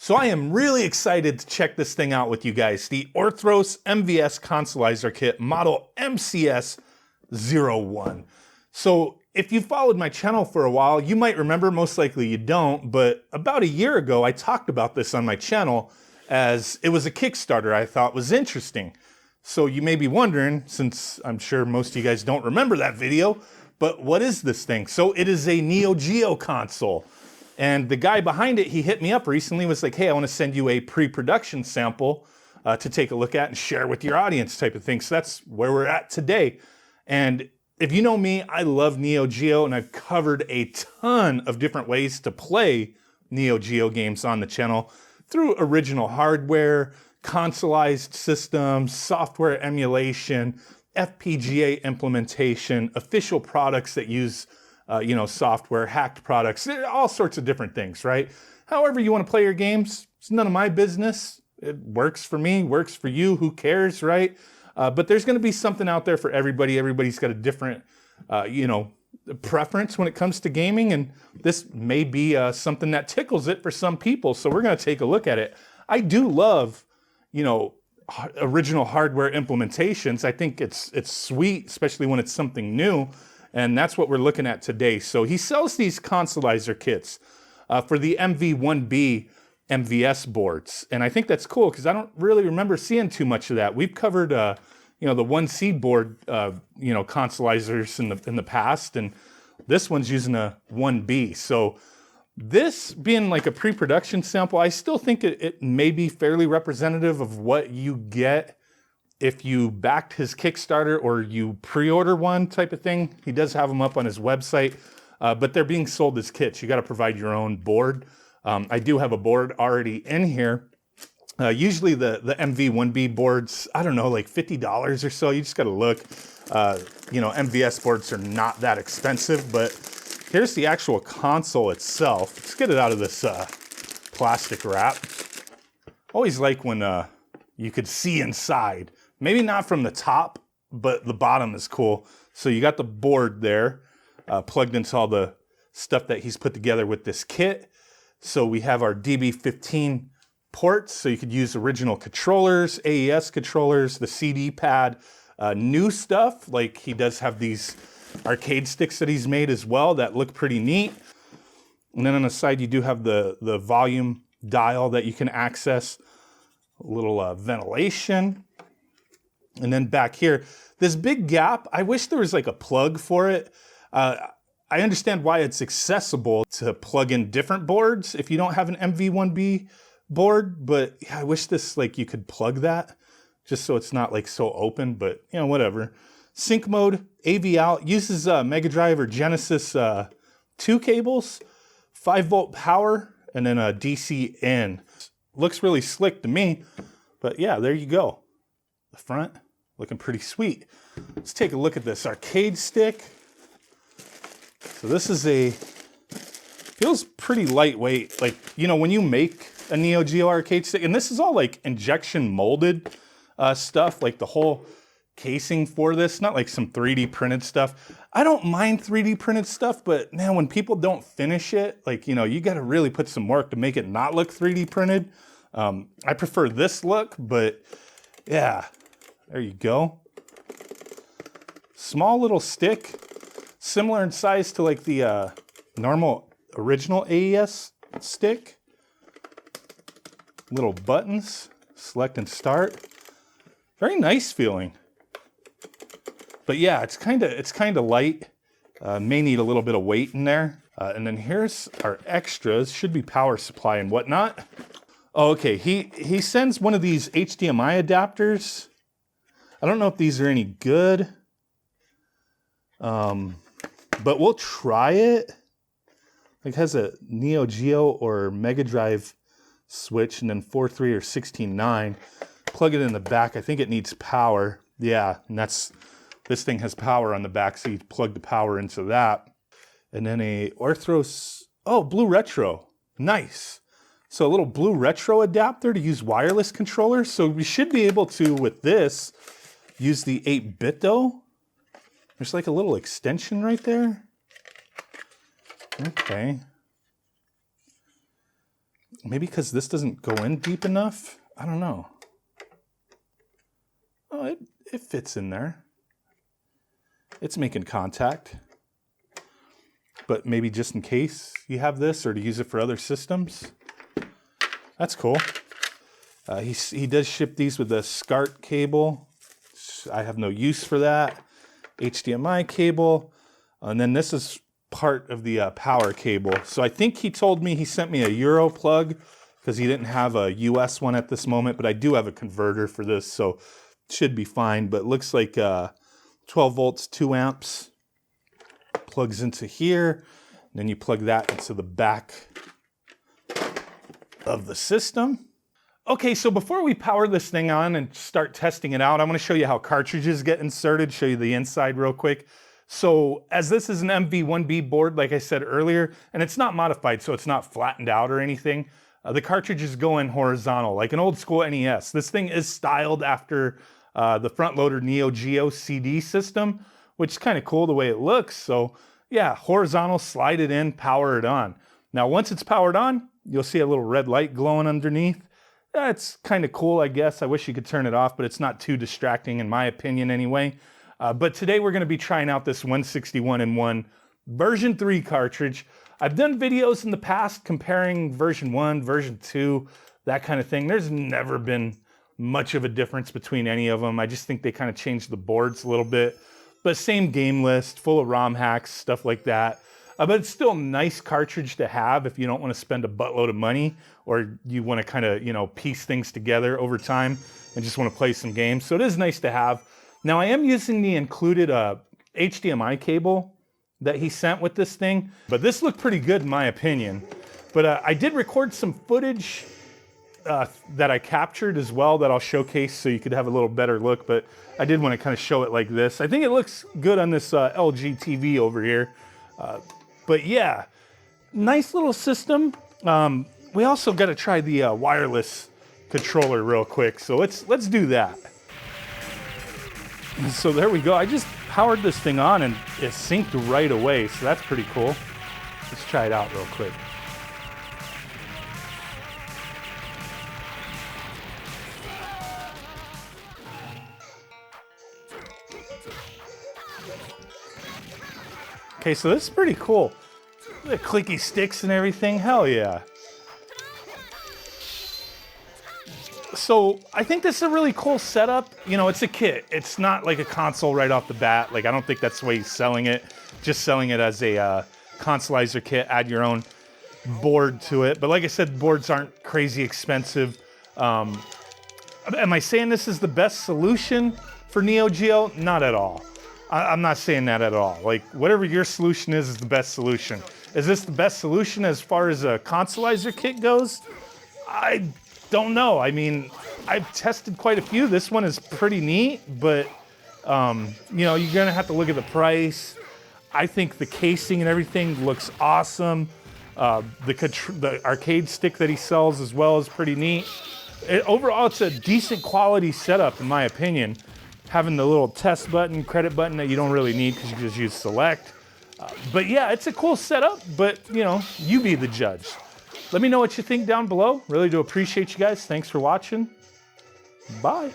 So I am really excited to check this thing out with you guys. The ORTHROS MVS Consolizer Kit model MCS-01. So if you followed my channel for a while, you might remember, most likely you don't, but about a year ago, I talked about this on my channel as it was a Kickstarter I thought was interesting. So you may be wondering, since I'm sure most of you guys don't remember that video, but what is this thing? So it is a Neo Geo console. And the guy behind it, he hit me up recently, was like, hey, I want to send you a pre-production sample to take a look at and share with your audience type of thing. So that's where we're at today. And if you know me, I love Neo Geo, and I've covered a ton of different ways to play Neo Geo games on the channel through original hardware, consoleized systems, software emulation, FPGA implementation, official products that use software, hacked products, all sorts of different things, right? However you want to play your games, it's none of my business. It works for me, works for you, who cares, right? But there's going to be something out there for everybody. Everybody's got a different, preference when it comes to gaming, and this may be something that tickles it for some people. So we're going to take a look at it. I do love, original hardware implementations. I think it's sweet, especially when it's something new. And that's what we're looking at today. So he sells these Consolizer kits for the MV1B MVS boards. And I think that's cool because I don't really remember seeing too much of that. We've covered, the 1C board, Consolizers in the past. And this one's using a 1B. So this being like a pre-production sample, I still think it may be fairly representative of what you get if you backed his Kickstarter or you pre-order one type of thing. He does have them up on his website, but they're being sold as kits. You got to provide your own board. I do have a board already in here. Usually the MV1B boards, I don't know, like $50 or so. You just got to look. MVS boards are not that expensive, but here's the actual console itself. Let's get it out of this plastic wrap. Always like when you could see inside. Maybe not from the top, but the bottom is cool. So you got the board there plugged into all the stuff that he's put together with this kit. So we have our DB15 ports, so you could use original controllers, AES controllers, the CD pad, new stuff, like he does have these arcade sticks that he's made as well that look pretty neat. And then on the side, you do have the volume dial that you can access, a little ventilation. And then back here, this big gap, I wish there was like a plug for it. I understand why it's accessible to plug in different boards if you don't have an MV1B board, but yeah, I wish this, like, you could plug that just so it's not like so open, but whatever. Sync mode, AV out, uses Mega Drive or Genesis 2 cables, 5-volt power, and then a DC in. Looks really slick to me, but yeah, there you go. The front looking pretty sweet. Let's take a look at this arcade stick. So this is feels pretty lightweight. Like, when you make a Neo Geo arcade stick, and this is all like injection molded stuff, like the whole casing for this, not like some 3D printed stuff. I don't mind 3D printed stuff, but man, when people don't finish it, like, you got to really put some work to make it not look 3D printed. I prefer this look, but yeah, there you go. Small little stick, similar in size to like the normal original AES stick. Little buttons, select and start. Very nice feeling. But yeah, it's kind of light. May need a little bit of weight in there. And then here's our extras. Should be power supply and whatnot. Oh, okay, he sends one of these HDMI adapters. I don't know if these are any good, but we'll try it. It has a Neo Geo or Mega Drive switch, and then 4.3 or 16.9. Plug it in the back. I think it needs power. Yeah, and this thing has power on the back, so you plug the power into that. And then a ORTHROS, Blue Retro. Nice. So a little Blue Retro adapter to use wireless controllers. So we should be able to, with this, use the 8-bit though. There's like a little extension right there. Okay. Maybe because this doesn't go in deep enough. I don't know. Oh, it fits in there. It's making contact. But maybe just in case you have this or to use it for other systems. That's cool. He does ship these with a SCART cable. I have no use for that. HDMI cable. And then this is part of the power cable. So I think he told me he sent me a Euro plug because he didn't have a US one at this moment, but I do have a converter for this, so it should be fine. But it looks like 12 volts, 2 amps. Plugs into here. And then you plug that into the back of the system. Okay, so before we power this thing on and start testing it out, I want to show you how cartridges get inserted, show you the inside real quick. So as this is an MV1B board, like I said earlier, and it's not modified, so it's not flattened out or anything, the cartridges go in horizontal, like an old school NES. This thing is styled after the front loader Neo Geo CD system, which is kind of cool the way it looks. So yeah, horizontal, slide it in, power it on. Now, once it's powered on, you'll see a little red light glowing underneath. That's kind of cool, I guess. I wish you could turn it off, but it's not too distracting in my opinion anyway. But today we're going to be trying out this 161-in-1 version 3 cartridge. I've done videos in the past comparing version 1, version 2, that kind of thing. There's never been much of a difference between any of them. I just think they kind of changed the boards a little bit. But same game list, full of ROM hacks, stuff like that. But it's still a nice cartridge to have if you don't want to spend a buttload of money or you want to kind of, piece things together over time and just want to play some games. So it is nice to have. Now I am using the included HDMI cable that he sent with this thing, but this looked pretty good in my opinion. But I did record some footage that I captured as well that I'll showcase so you could have a little better look, but I did want to kind of show it like this. I think it looks good on this LG TV over here. But yeah, nice little system. We also got to try the wireless controller real quick, so let's do that. So there we go. I just powered this thing on and it synced right away, so that's pretty cool. Let's try it out real quick. Okay, so this is pretty cool. The clicky sticks and everything, hell yeah. So I think this is a really cool setup. It's a kit. It's not like a console right off the bat. Like, I don't think that's the way he's selling it. Just selling it as a Consolizer kit, add your own board to it. But like I said, boards aren't crazy expensive. Am I saying this is the best solution for Neo Geo? Not at all. I'm not saying that at all. Like, whatever your solution is the best solution. Is this the best solution as far as a Consolizer kit goes? I don't know. I mean, I've tested quite a few. This one is pretty neat, but you're gonna have to look at the price. I think the casing and everything looks awesome. The arcade stick that he sells as well is pretty neat. Overall, it's a decent quality setup in my opinion. Having the little test button, credit button that you don't really need because you just use select. But yeah, it's a cool setup, but you be the judge. Let me know what you think down below. Really do appreciate you guys. Thanks for watching. Bye.